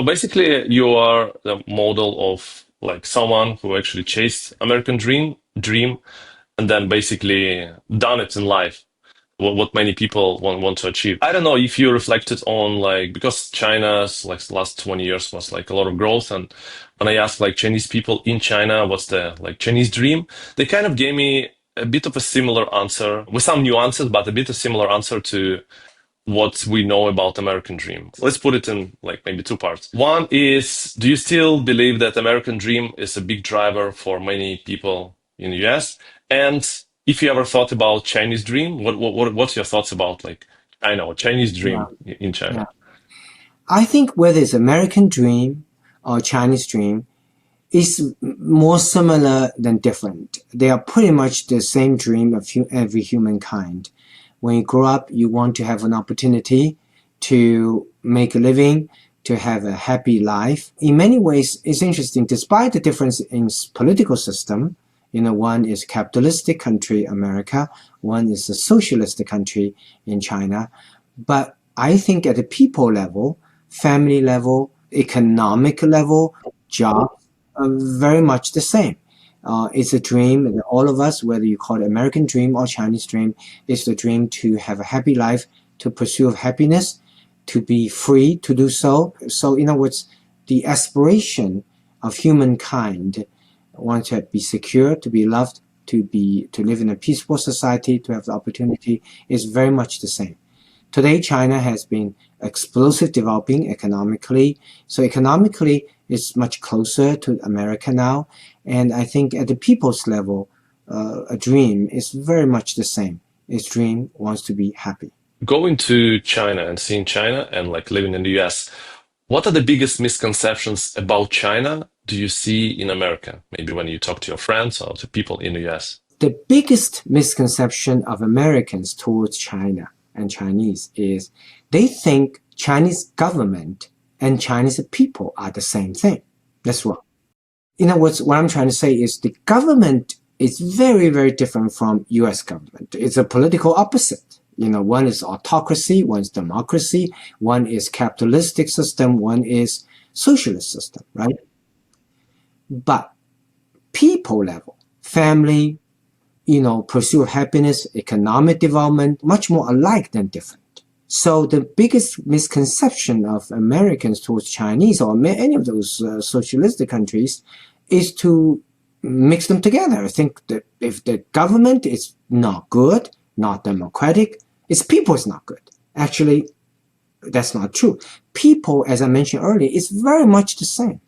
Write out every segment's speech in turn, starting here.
So basically, you are the model of like someone who actually chased American dream, and then basically done it in life. What many people want to achieve. I don't know if you reflected on like because China's like last 20 years was like a lot of growth, and when I asked like Chinese people in China what's the like Chinese dream, they kind of gave me a bit of a similar answer with some nuances, but a bit of similar answer to what we know about American dream. Let's put it in like maybe two parts. One is, do you still believe that American dream is a big driver for many people in the US? And if you ever thought about Chinese dream, what's your thoughts about like China or Chinese Yeah, dream in China? yeah. I think whether it's American dream or Chinese dream is more similar than different. They are pretty much the same dream of every humankind. When you grow up, you want to have an opportunity to make a living, to have a happy life. In many ways, it's interesting, despite the difference in political system, one is capitalistic country, America, one is a socialist country in China. But I think at the people level, family level, economic level, jobs are very much the same. It's a dream that all of us, whether you call it American dream or Chinese dream, is the dream to have a happy life, to pursue happiness, to be free to do so. So, in other words, the aspiration of humankind wants to be secure, to be loved, to live in a peaceful society, to have the opportunity is very much the same. Today, China has been explosive developing economically. So economically, it's much closer to America now. And I think at the people's level, a dream is very much the same. Its dream wants to be happy. Going to China and seeing China and like living in the US, what are the biggest misconceptions about China do you see in America? Maybe when you talk to your friends or to people in the US. The biggest misconception of Americans towards China and Chinese is they think Chinese government and Chinese people are the same thing. That's wrong. In other words, what I'm trying to say is the government is very, very different from US government. It's a political opposite. One is autocracy, one is democracy, one is capitalistic system, one is socialist system, right? But people level, family, pursuit of happiness, economic development, much more alike than different. So the biggest misconception of Americans towards Chinese or any of those socialistic countries is to mix them together. I think that if the government is not good, not democratic, its people is not good. Actually, that's not true. People, as I mentioned earlier, is very much the same.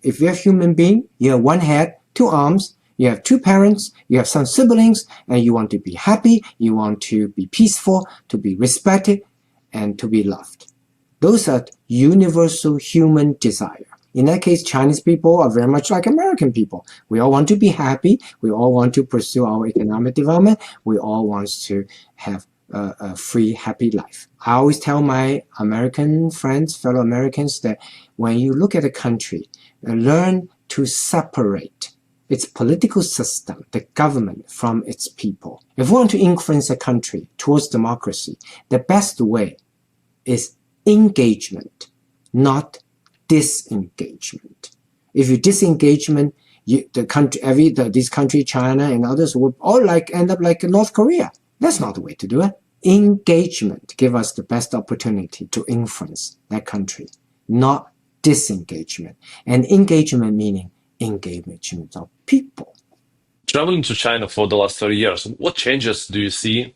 If you're a human being, you have one head, two arms, you have two parents, you have some siblings, and you want to be happy, you want to be peaceful, to be respected, and to be loved. Those are universal human desire. In that case, Chinese people are very much like American people. We all want to be happy. We all want to pursue our economic development. We all want to have a free, happy life. I always tell my American friends, fellow Americans, that when you look at a country, learn to separate its political system, the government, from its people. If we want to influence a country towards democracy, the best way is engagement, not disengagement. If you disengagement, this country, China and others, will all end up like North Korea. That's not the way to do it. Engagement give us the best opportunity to influence that country, not disengagement. And engagement meaning engagement of people. Traveling to China for the last 30 years, what changes do you see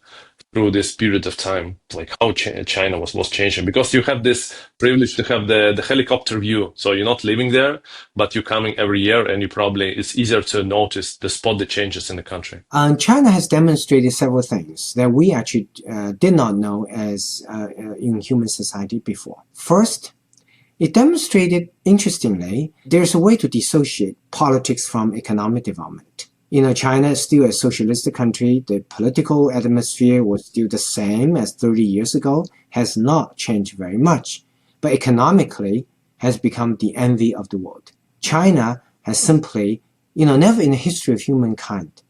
through this period of time? Like how China was changing? Because you have this privilege to have the helicopter view. So you're not living there, but you're coming every year and it's easier to notice, the spot the changes in the country. China has demonstrated several things that we actually did not know as in human society before. First, it demonstrated, interestingly, there's a way to dissociate politics from economic development. China is still a socialistic country. The political atmosphere was still the same as 30 years ago, has not changed very much, but economically has become the envy of the world. China has simply, never in the history of humankind,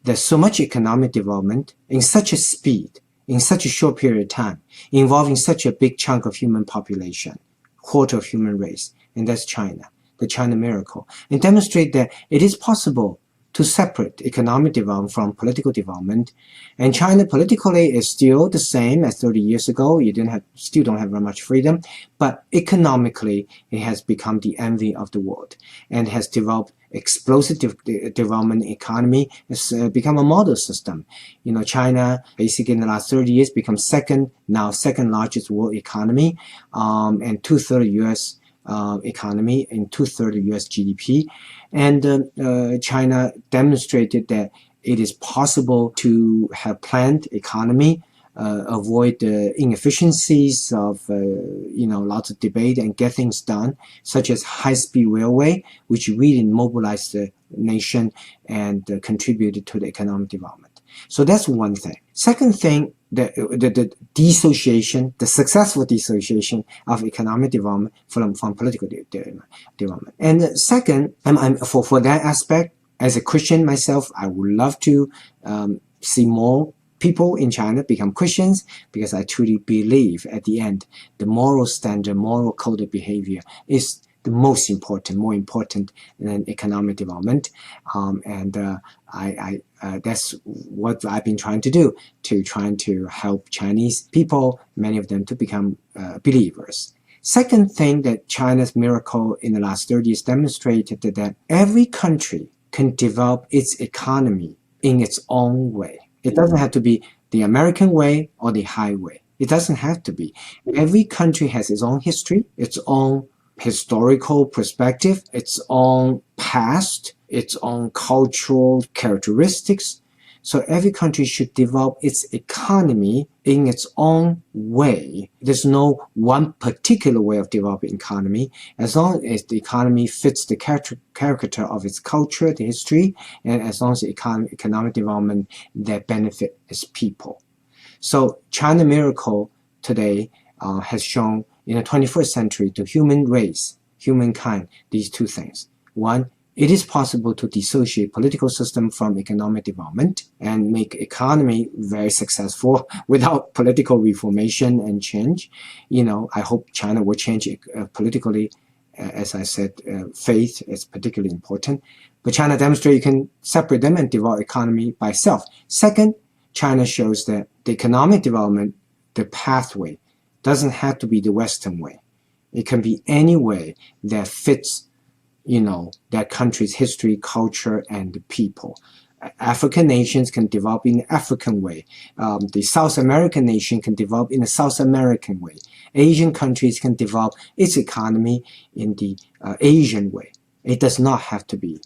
there's so much economic development in such a speed, in such a short period of time, involving such a big chunk of human population, quarter of human race, and that's China, the China miracle, and demonstrate that it is possible to separate economic development from political development. And China politically is still the same as 30 years ago. You still don't have very much freedom, but economically it has become the envy of the world and has developed explosive development economy. Has become a model system. China basically in the last 30 years become second largest world economy, and two-thirds U.S. Economy and two-thirds US GDP. And China demonstrated that it is possible to have planned economy, avoid the inefficiencies of lots of debate and get things done, such as high-speed railway, which really mobilized the nation and contributed to the economic development. So that's one thing. Second thing, the dissociation, the successful dissociation of economic development from political development. And second, for that aspect, as a Christian myself, I would love to see more people in China become Christians, because I truly believe at the end, the moral standard, moral code of behavior is the most important, more important than economic development. That's what I've been trying to do, trying to help Chinese people, many of them, to become believers. Second thing that China's miracle in the last 30 years demonstrated that every country can develop its economy in its own way. It doesn't have to be the American way or the highway. It doesn't have to be. Every country has its own history, its own historical perspective, its own past, its own cultural characteristics. So every country should develop its economy in its own way. There's no one particular way of developing economy, as long as the economy fits the caricature of its culture, the history, and as long as the economic development that benefit its people. So China miracle today has shown in the 21st century to human race, humankind, these two things. One, it is possible to dissociate political system from economic development and make economy very successful without political reformation and change. I hope China will change politically. As I said, faith is particularly important. But China demonstrates you can separate them and develop economy by itself. Second, China shows that the economic development, the pathway, doesn't have to be the Western way. It can be any way that fits that country's history, culture, and the people. African nations can develop in the African way. The South American nation can develop in a South American way. Asian countries can develop its economy in the Asian way. It does not have to be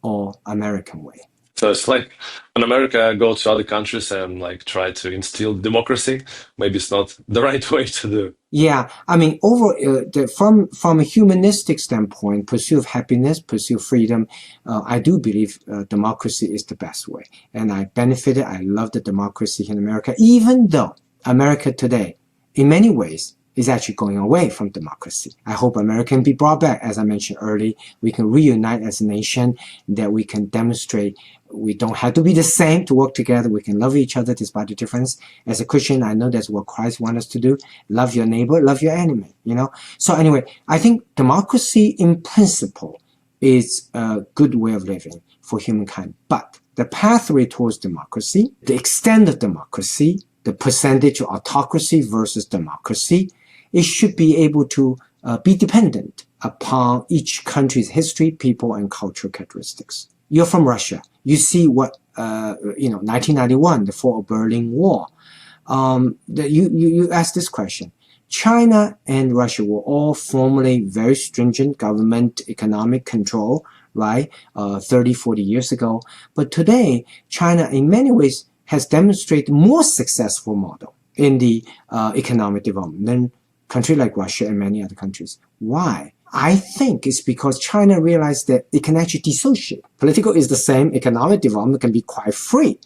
all American way. So it's like when America goes to other countries and try to instill democracy, maybe it's not the right way to do. Yeah, from a humanistic standpoint, pursuit of happiness, pursuit of freedom, I do believe democracy is the best way. And I benefited, I love the democracy in America, even though America today, in many ways, is actually going away from democracy. I hope America can be brought back. As I mentioned earlier, we can reunite as a nation, that we can demonstrate we don't have to be the same to work together. We can love each other despite the difference. As a Christian, I know that's what Christ wants us to do. Love your neighbor, love your enemy, So anyway, I think democracy in principle is a good way of living for humankind. But the pathway towards democracy, the extent of democracy, the percentage of autocracy versus democracy, it should be able to be dependent upon each country's history, people, and cultural characteristics. You're from Russia. You see what, 1991, the fall of Berlin Wall. You asked this question. China and Russia were all formerly very stringent government economic control, right? 30, 40 years ago. But today, China in many ways has demonstrated more successful model in the economic development than countries like Russia and many other countries. Why? I think it's because China realized that it can actually dissociate. Political is the same. Economic development can be quite free,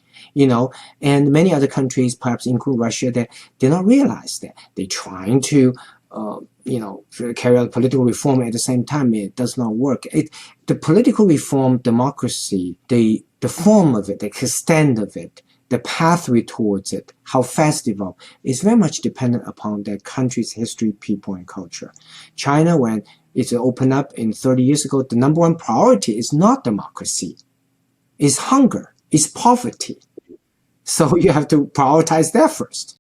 and many other countries, perhaps including Russia, that did not realize that. They're trying to, carry out political reform at the same time. It does not work. The political reform, democracy, the form of it, the extent of it, the pathway towards it, how fast it develops, is very much dependent upon that country's history, people, and culture. China, when it's opened up in 30 years ago. The number one priority is not democracy. It's hunger. It's poverty. So you have to prioritize that first.